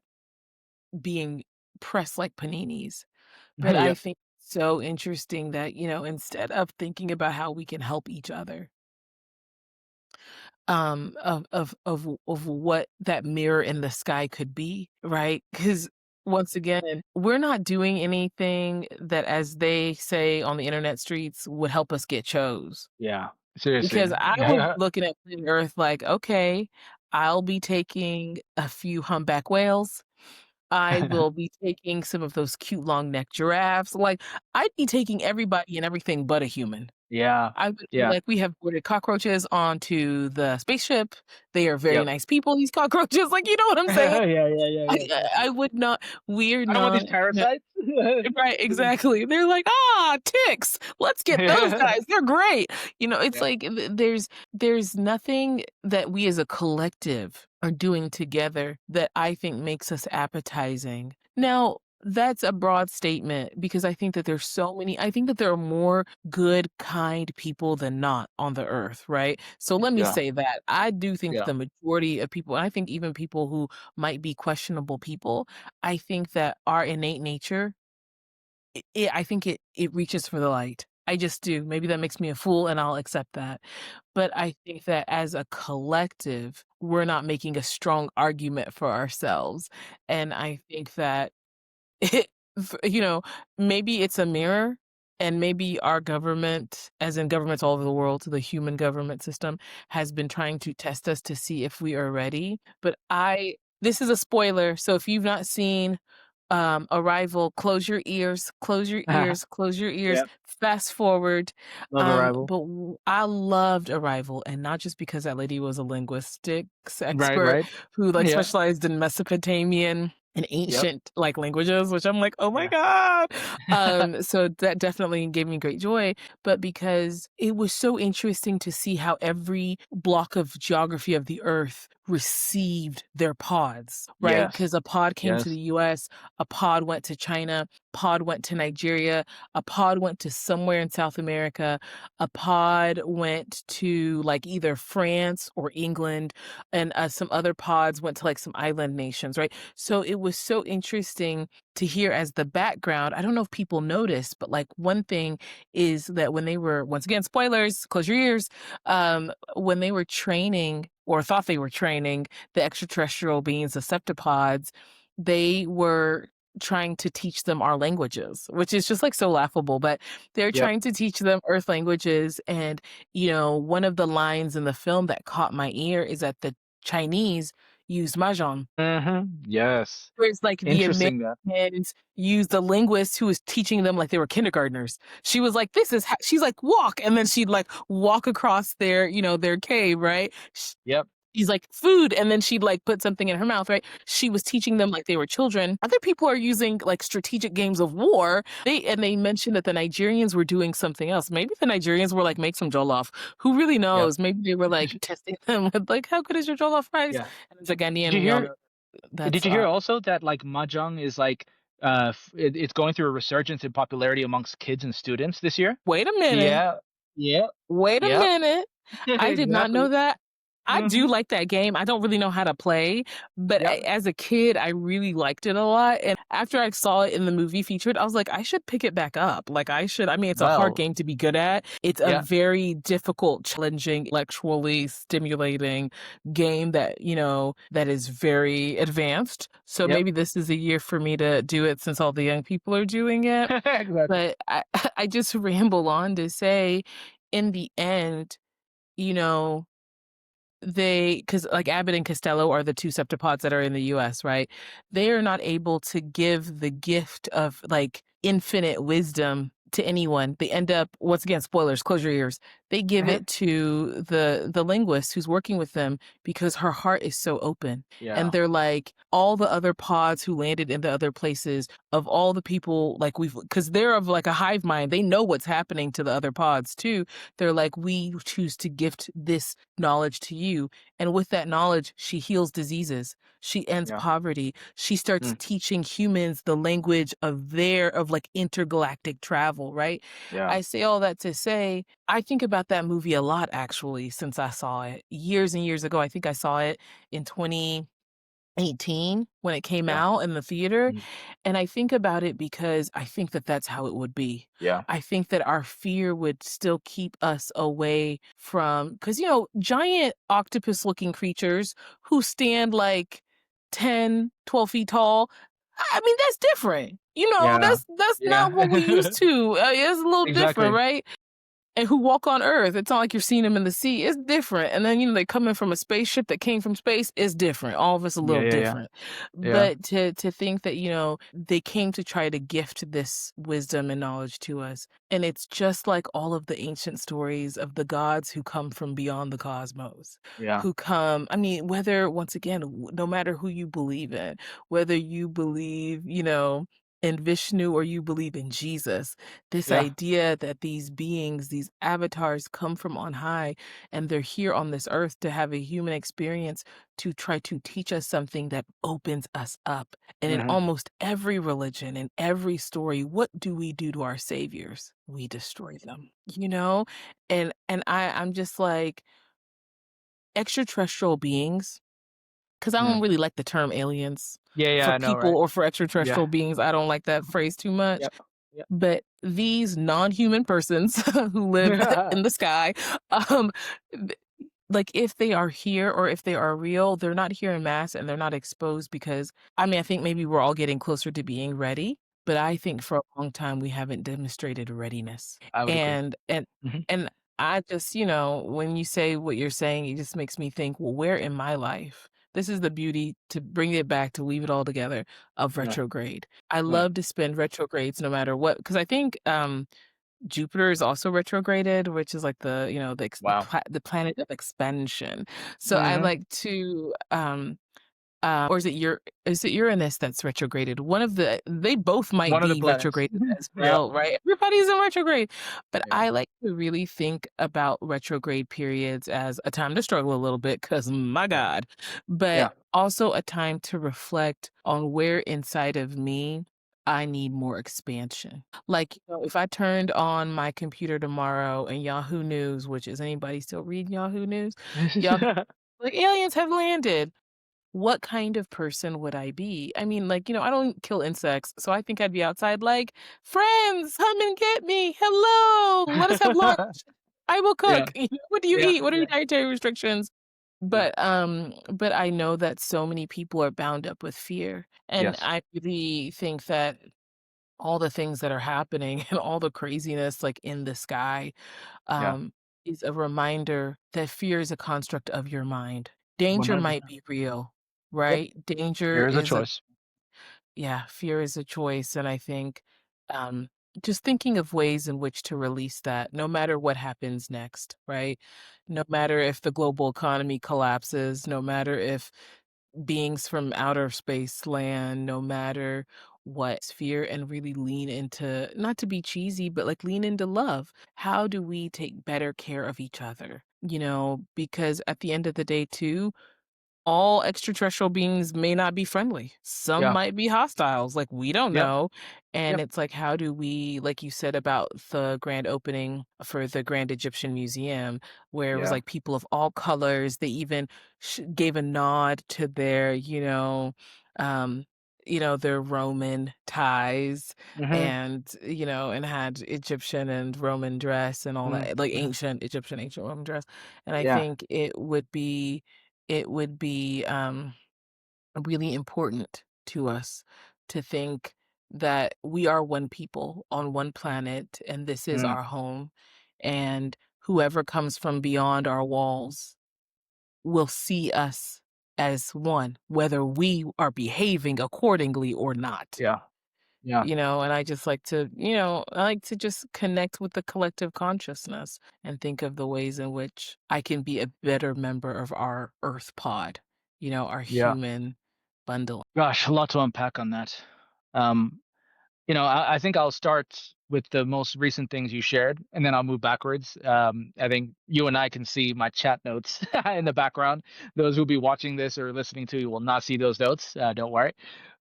being pressed like paninis, but I Yep. think it's so interesting that, instead of thinking about how we can help each other, of what that mirror in the sky could be, right? Because once again, we're not doing anything that, as they say on the internet streets, would help us get chose. Yeah. Because Seriously. I would be looking at planet Earth like, "Okay, I'll be taking a few humpback whales. I will be taking some of those cute long neck giraffes." Like, I'd be taking everybody and everything but a human. Yeah. I would be Yeah. like, "We have boarded cockroaches onto the spaceship. They are very Yep. nice people, these cockroaches." Like, you know what I'm saying? Yeah, yeah, yeah, I yeah, I for I sure. would not, we're I don't want these not parasites. right, exactly. They're like, "Ah, ticks. Let's get those Yeah. guys. They're great." It's Yep. like there's nothing that we as a collective are doing together that I think makes us appetizing. Now, that's a broad statement because I think that there are more good, kind people than not on the earth, right? So let me Yeah. say that. I do think Yeah. the majority of people, and I think even people who might be questionable people, I think that our innate nature, I think it reaches for the light. I just do. Maybe that makes me a fool, and I'll accept that. But I think that as a collective, we're not making a strong argument for ourselves. And I think that it, you know, maybe it's a mirror, and maybe our government, as in governments all over the world, the human government system, has been trying to test us to see if we are ready. But this is a spoiler, so if you've not seen Arrival, close your ears, close your ears, close your ears, Yep. fast forward. Love Arrival. But I loved Arrival, and not just because that lady was a linguistics Right, expert right. who like Yeah. specialized in Mesopotamian and Yep. ancient like languages, which I'm like, oh my Yeah. God. So that definitely gave me great joy, but because it was so interesting to see how every block of geography of the earth received their pods, right? Yes. Because a pod came to Yes. the US, a pod went to China, pod went to Nigeria, a pod went to somewhere in South America, a pod went to like either France or England, and some other pods went to like some island nations, right? So it was so interesting to hear as the background. I don't know if people noticed, but like one thing is that when they were, once again, spoilers, close your ears, when they were training or thought they were training the extraterrestrial beings, the septopods, they were trying to teach them our languages, which is just like so laughable, but they're Yep. trying to teach them earth languages. And, one of the lines in the film that caught my ear is that the Chinese use mahjong. Yes. Whereas, like, the Interesting that. Americans used the linguist who was teaching them like they were kindergartners. She was like, "This is ho" she's like, "Walk," and then she'd, like, walk across their cave, right? Yep. He's like, "Food," and then she'd, like, put something in her mouth, right? She was teaching them like they were children. Other people are using, like, strategic games of war. They mentioned that the Nigerians were doing something else. Maybe the Nigerians were like, "Make some jollof." Who really Yeah. knows? Maybe they were, like, testing them with, like, "How good is your jollof rice?" Yeah. And it's like, Ghanaian, Did you and we all hear know did that's, you hear also that, like, mahjong is, like, it's going through a resurgence in popularity amongst kids and students this year? wait a minute. Yeah. Yep. Wait a Yep. minute. I did not know Exactly. that. I do Mhm. like that game. I don't really know how to play, but Yep. as a kid, I really liked it a lot, and after I saw it in the movie featured, I was like, "I should pick it back up." Like, I mean, it's a hard Well, game to be good at. It's a yeah. very difficult, challenging, intellectually stimulating game that, that is very advanced. So Yep. maybe this is a year for me to do it since all the young people are doing it. Exactly. But I I just ramble on to say, in the end, you know, because like Abbott and Costello are the 2 septopods that are in the US, right? They are not able to give the gift of, like, infinite wisdom to anyone. They end up, once again, spoilers, close your ears. They give Mhm. it to the linguist who's working with them because her heart is so open. And Yeah. they're like, all the other pods who landed in the other places, of all the people, like, because 'cause they're of, like, a hive mind, they know what's happening to the other pods too. They're like, "We choose to gift this knowledge to you." And with that knowledge, she heals diseases. She ends Yeah. poverty. She starts Mm. teaching humans the language of like intergalactic travel, right? Yeah. I say all that to say, I think about that movie a lot actually since I saw it years and years ago. I think I saw it in 2018 when it came Yeah. out in the theater, Mm. and I think about it because I think that that's how it would be. Yeah. I think that our fear would still keep us away from, because giant octopus-looking creatures who stand, like, 10, 12 feet tall, I mean, that's different. Yeah. That's not what we Yeah. used to. It's a little different, Exactly. right? And who walk on Earth. It's not like you're seeing them in the sea. It's different. And then, they come in from a spaceship that came from space. It's different. All of us a Yeah, little yeah, yeah. different. Yeah. But to think that, they came to try to gift this wisdom and knowledge to us. And it's just like all of the ancient stories of the gods who come from beyond the cosmos, Yeah. who come, I mean, whether, once again, no matter who you believe in, whether you believe, in Vishnu or you believe in Jesus, this Yeah. idea that these beings, these avatars come from on high and they're here on this earth to have a human experience to try to teach us something that opens us up. And in Mhm. almost every religion, in every story, what do we do to our saviors? We destroy them, you know? I'm just like, extraterrestrial beings, because I don't Mm. really like the term aliens Yeah, yeah, for I know, people right? or for Yeah. extraterrestrial beings. I don't like that phrase too much. Yep. Yep. But these non-human persons who live in the sky, um, th like, if they are here or if they are real, they're not here in mass and they're not exposed because I mean, I think maybe we're all getting closer to being ready, but I think for a long time we haven't demonstrated readiness. I would agree. And I just, when you say what you're saying, it just makes me think, well, where in my life, this is the beauty, to bring it back, to weave it all together, of Yeah. retrograde. I Right. love to spend retrogrades no matter what, because I think, Jupiter is also retrograded, which is like Wow. the planet of expansion. So I Mhm. like to, or is it Uranus that's retrograded? They both might One of the be planets. retrograded as Yep. well, right? Everybody's in retrograde. But Yeah. I like to really think about retrograde periods as a time to struggle a little bit, because my Yeah. God, but Yeah. also a time to reflect on where inside of me I need more expansion. Like, if I turned on my computer tomorrow and Yahoo News, which is anybody still reading Yahoo News? Yahoo, like, aliens have landed. What kind of person would I be? I mean, like, I don't kill insects, so I think I'd be outside like, "Friends, come and get me. Hello, let us have lunch. I will Yeah. cook." "What do you Yeah. eat? What are your Yeah. dietary restrictions?" Yeah. But I know that so many people are bound up with fear, and Yes. I really think that all the things that are happening and all the craziness, like, in the sky, Yeah. um, is a reminder that fear is a construct of your mind. Danger might 100%. be real, Yep. right? Danger There is a is a choice. Yeah, fear is a choice, and I think, Just thinking of ways in which to release that no matter what happens next, right? No matter if the global economy collapses, no matter if beings from outer space land, no matter what sphere, and really lean into, not to be cheesy, but like lean into love. How do we take better care of each other? Because at the end of the day, too, all extraterrestrial beings may not be friendly. Some Yeah. might be hostiles, like, we don't Yep. know, and Yep. it's like, how do we, like you said about the grand opening for the Grand Egyptian Museum, where it was, Yeah. like, people of all colors, they even gave a nod to their, um, their Roman ties Mhm. and had Egyptian and Roman dress and all Mhm. that, like, Mhm. ancient Egyptian, ancient Roman dress, and I Yeah. think it would be really important to us to think that we are one people on one planet and this is Mm. our home. And whoever comes from beyond our walls will see us as one, whether we are behaving accordingly or not. Yeah. Yeah. And I just like to, I like to just connect with the collective consciousness and think of the ways in which I can be a better member of our Earth pod, our Yeah. human bundle. Gosh, a lot to unpack on that. Um, I think I'll start with the most recent things you shared, and then I'll move backwards. I think you and I can see my chat notes in the background. Those who'll be watching this or listening to will not see those notes. Don't worry.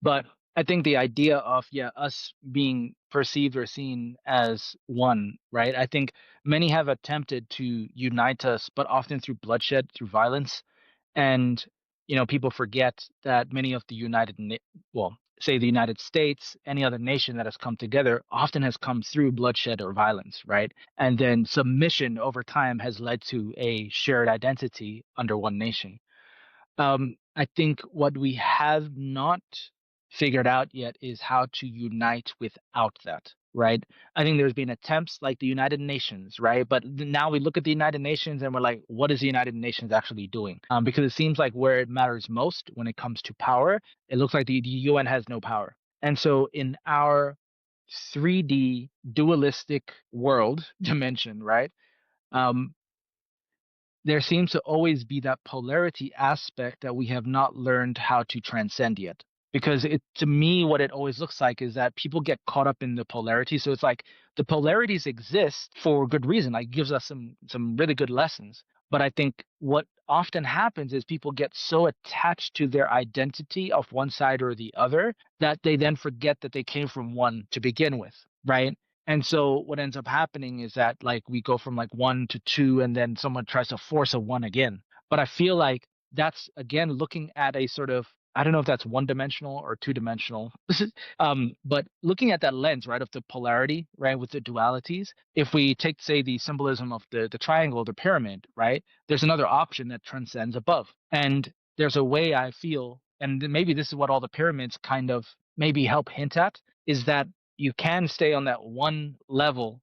But I think the idea of, yeah, us being perceived or seen as one, right? I think many have attempted to unite us, but often through bloodshed, through violence. And people forget that many of the well, say the United States, any other nation that has come together often has come through bloodshed or violence, right? And then submission over time has led to a shared identity under one nation. I think what we have not figured out yet is how to unite without that, right? I think there's been attempts like the United Nations, right? But now we look at the United Nations and we're like, what is the United Nations actually doing? Because it seems like where it matters most when it comes to power, it looks like the UN has no power. And so in our 3D dualistic world dimension, right? Um, there seems to always be that polarity aspect that we have not learned how to transcend yet. Because to me, what it always looks like is that people get caught up in the polarity. So it's like the polarities exist for good reason. Like, it gives us some really good lessons. But I think what often happens is people get so attached to their identity of one side or the other that they then forget that they came from one to begin with, right? And so what ends up happening is that, like, we go from like one to two, and then someone tries to force a one again. But I feel like that's again looking at a sort of, I don't know if that's one dimensional or two dimensional. But looking at that lens, right, of the polarity, right, with the dualities, if we take, say, the symbolism of the triangle, the pyramid, right, there's another option that transcends above. And there's a way I feel, and maybe this is what all the pyramids kind of maybe help hint at, is that you can stay on that one level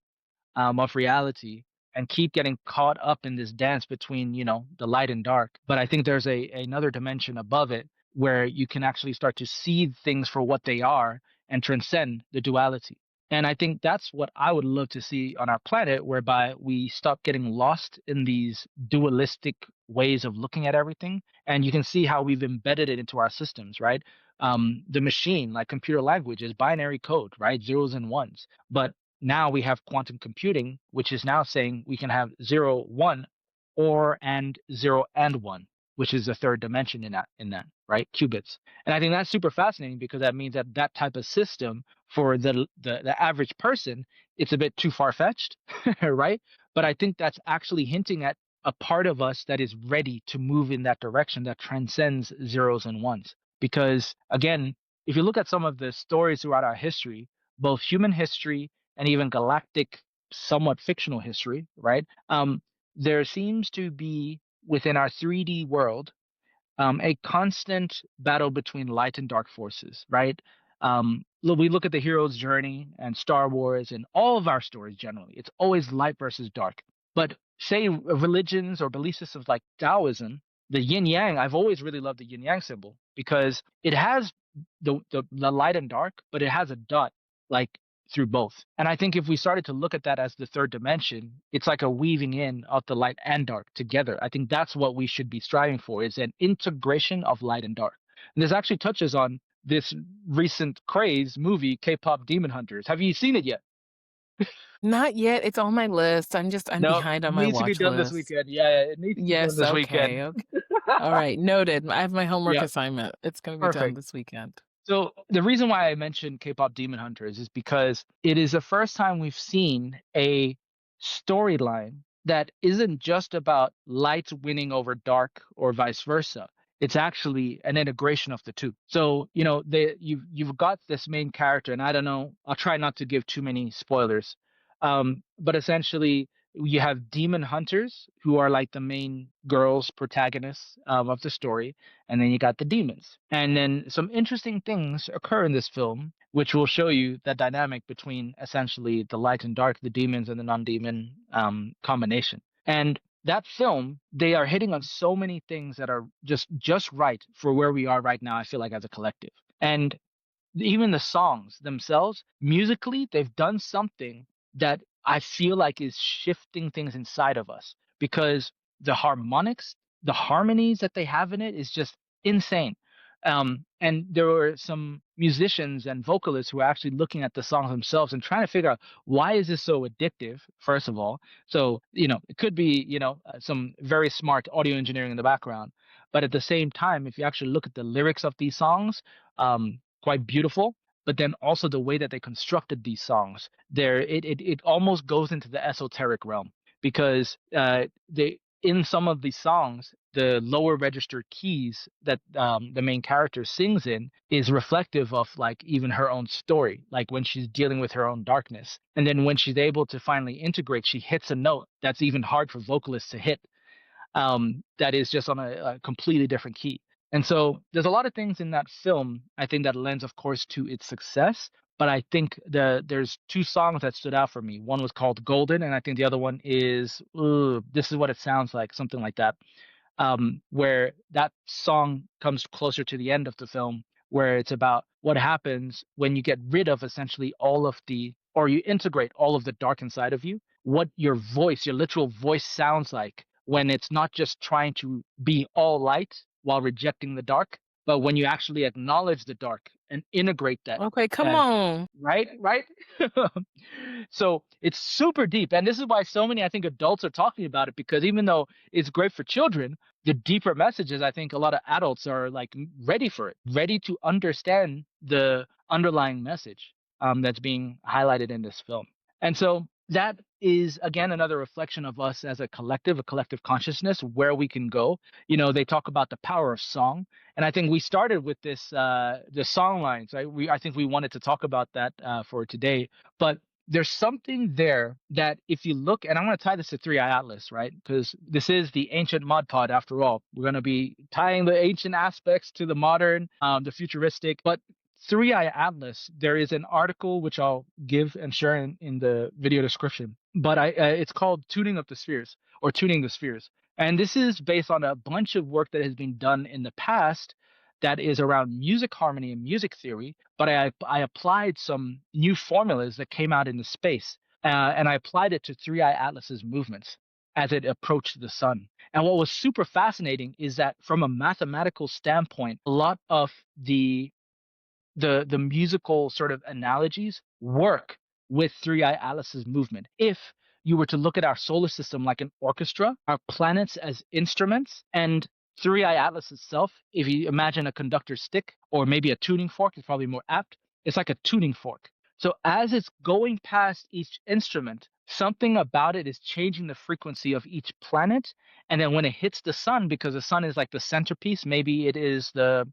of reality and keep getting caught up in this dance between the light and dark. But I think there's another dimension above it where you can actually start to see things for what they are and transcend the duality. And I think that's what I would love to see on our planet, whereby we stop getting lost in these dualistic ways of looking at everything. And you can see how we've embedded it into our systems, right? The machine, like computer language, is binary code, right? Zeros and ones. But now we have quantum computing, which is now saying we can have 0, 1, or and 0 and 1, which is the third dimension in that, right? Qubits. And I think that's super fascinating because that means that that type of system for the average person, it's a bit too far-fetched, right? But I think that's actually hinting at a part of us that is ready to move in that direction that transcends zeros and ones. Because again, if you look at some of the stories throughout our history, both human history and even galactic, somewhat fictional history, right? There seems to be within our 3D world a constant battle between light and dark forces, right? We look at the hero's journey and Star Wars and all of our stories generally. It's always light versus dark. But say religions or belief systems like Taoism, the yin yang, I've always really loved the yin yang symbol because it has the light and dark, but it has a dot like through both. And I think if we started to look at that as the third dimension, it's like a weaving in of the light and dark together. I think that's what we should be striving for, is an integration of light and dark. And this actually touches on this recent craze movie, K-pop Demon Hunters. Have you seen it yet? Not yet, it's on my list, I'm No, behind on my needs to be watch done this list. weekend. Yeah, it needs to be done Yes, this weekend. okay, alright, noted. I have my homework Yeah, assignment. It's gonna be done perfect. this weekend. So the reason why I mentioned K-pop Demon Hunters is because it is the first time we've seen a storyline that isn't just about light winning over dark or vice versa. It's actually an integration of the two. So, you've got this main character, and I don't know, I'll try not to give too many spoilers. But essentially you have demon hunters who are like the main girls protagonists of the story, and then you got the demons. And then some interesting things occur in this film, which will show you the dynamic between essentially the light and dark, the demons and the non-demon combination. And that film, they are hitting on so many things that are just right for where we are right now, I feel like, as a collective. And even the songs themselves, musically, they've done something that I feel like is shifting things inside of us, because the harmonics, the harmonies that they have in it is just insane. And there were some musicians and vocalists who were actually looking at the songs themselves and trying to figure out, why is this so addictive, first of all. So, it could be, some very smart audio engineering in the background. But at the same time, if you actually look at the lyrics of these songs, quite beautiful. But then also the way that they constructed these songs, it almost goes into the esoteric realm, because they in some of these songs, the lower register keys that the main character sings in is reflective of like even her own story, like when she's dealing with her own darkness. And then when she's able to finally integrate, she hits a note that's even hard for vocalists to hit, that is just on a completely different key. And so there's a lot of things in that film, I think, that lends, of course, to its success. But I think there's two songs that stood out for me. One was called Golden, and I think the other one is This Is What It Sounds Like, something like that, where that song comes closer to the end of the film, where it's about what happens when you get rid of essentially all of or you integrate all of the dark inside of you, what your voice, your literal voice sounds like when it's not just trying to be all light while rejecting the dark, but when you actually acknowledge the dark and integrate that. Okay, come And on. right. So it's super deep, and this is why so many, I think, adults are talking about it, because even though it's great for children, the deeper messages, I think a lot of adults are like ready for it, ready to understand the underlying message that's being highlighted in this film. And so that is again another reflection of us as a collective consciousness, where we can go. They talk about the power of song, and I think we started with this the song lines, right? I think we wanted to talk about that for today, but there's something there that if you look, and I'm going to tie this to Three Eye Atlas, right? Because this is the ancient mod pod after all. We're going to be tying the ancient aspects to the modern, the futuristic. But Three Eye Atlas, there is an article which I'll give and share in the video description. But it's called Tuning Up the Spheres, or Tuning the Spheres. And this is based on a bunch of work that has been done in the past that is around music harmony and music theory, but I applied some new formulas that came out in the space, and I applied it to Three Eye Atlas's movements as it approached the sun. And what was super fascinating is that from a mathematical standpoint, a lot of the musical sort of analogies work with Three Eye Atlas's movement. If you were to look at our solar system like an orchestra, our planets as instruments, and Three Eye Atlas itself, if you imagine a conductor stick or maybe a tuning fork, is probably more apt. It's like a tuning fork. So as it's going past each instrument, something about it is changing the frequency of each planet. And then when it hits the sun, because the sun is like the centerpiece, maybe it is the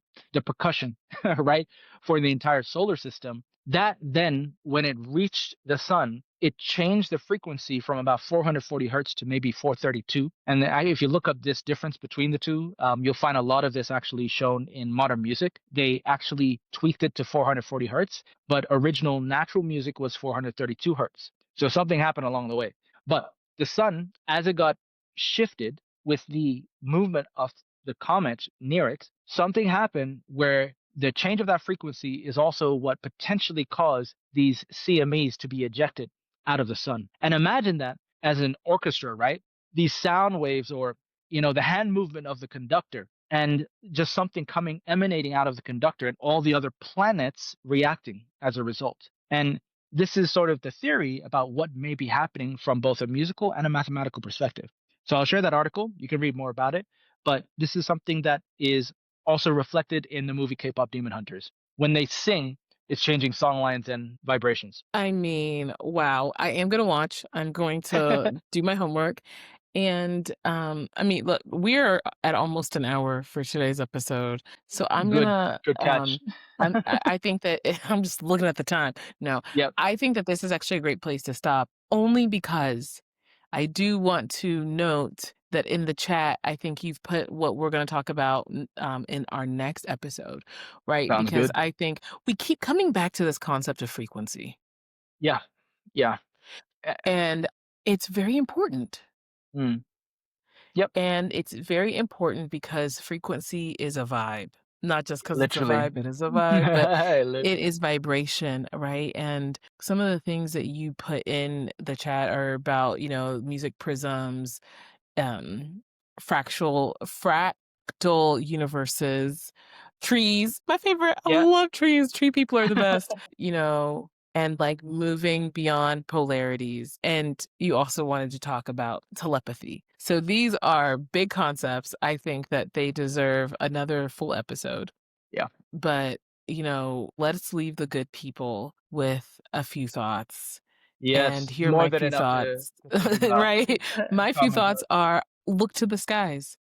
percussion, right, for the entire solar system. That then, when it reached the sun, it changed the frequency from about 440 hertz to maybe 432. And if you look up this difference between the two, you'll find a lot of this actually shown in modern music. They actually tweaked it to 440 hertz, but original natural music was 432 hertz. So something happened along the way. But the sun, as it got shifted with the movement of the comet near it, something happened where the change of that frequency is also what potentially caused these CMEs to be ejected out of the sun. And imagine that as an orchestra, right? These sound waves, or the hand movement of the conductor, and just something coming emanating out of the conductor, and all the other planets reacting as a result. And this is sort of the theory about what may be happening from both a musical and a mathematical perspective. So I'll share that article. You can read more about it. But this is something that is also reflected in the movie K-pop Demon Hunters. When they sing, it's changing song lines and vibrations. I mean, wow. I am gonna watch. I'm going to do my homework. And I mean, look, we're at almost an hour for today's episode. So I'm Good, gonna good catch. I think that I'm just looking at the time. No, Yep, I think that this is actually a great place to stop, only because I do want to note that in the chat, I think you've put what we're going to talk about in our next episode, right? sounds Because good. I think we keep coming back to this concept of frequency, Yeah, yeah. eh, and it's very important. mm, Yep, And it's very important because frequency is a vibe. Not just because it's a literally. vibe, it is a vibe, but it Literally. is vibration, right? And some of the things that you put in the chat are about, music prisms, um, fractal universes, trees. My favorite. I Yeah, love trees. Tree people are the best. And like moving beyond polarities. And you also wanted to talk about telepathy. So these are big concepts. I think that they deserve another full episode. yeah. But, let's leave the good people with a few thoughts. And Yes, here are more my than few enough to, thoughts, think about right? and My few comment thoughts on. are look to the skies.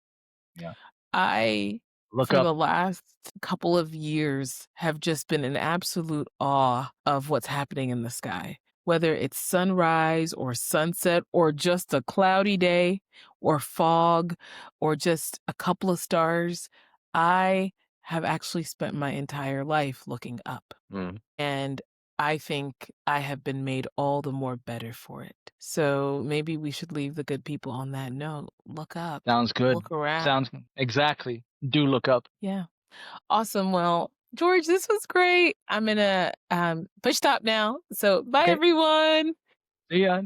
Yeah. I, Look for up. the last couple of years, have just been in absolute awe of what's happening in the sky. Whether it's sunrise or sunset or just a cloudy day or fog or just a couple of stars, I have actually spent my entire life looking up. Mm. And I think I have been made all the more better for it. So maybe we should leave the good people on that note. Look up, Sounds good. look around. Sounds exactly. Do look up. Yeah. Awesome. Well, George, this was great. I'm gonna push stop now. So bye Okay. everyone. See ya.